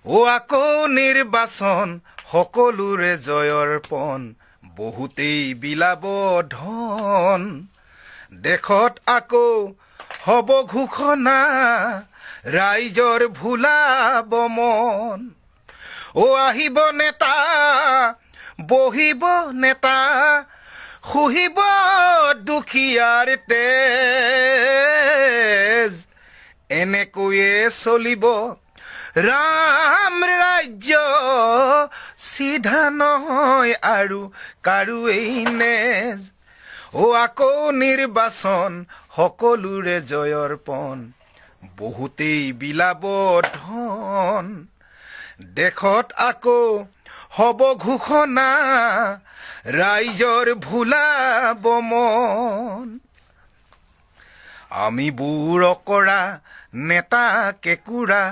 আকৌ নিৰ্বাচন সকলোৰে জয়ৰ্পণ বহুতেই বিলাব ধন দেশত আকৌ হব ঘোষণা ৰাইজৰ ভুলাব মন আহিব নেতা বহিব নেতা শুহিব দুখীয়াৰ তেজ এনেকৈয়ে চলিব ৰাম ৰাজ্য চিধা নহয় আৰু কাৰোৱেই নেজ আকৌ নিৰ্বাচন সকলোৰে জয়ৰ্পণ বহুতেই বিলাব ধন দেশত আকৌ হব ঘোষণা ৰাইজৰ ভুলাব মন আমি বুৰ কৰা নেতা কেঁকুৰা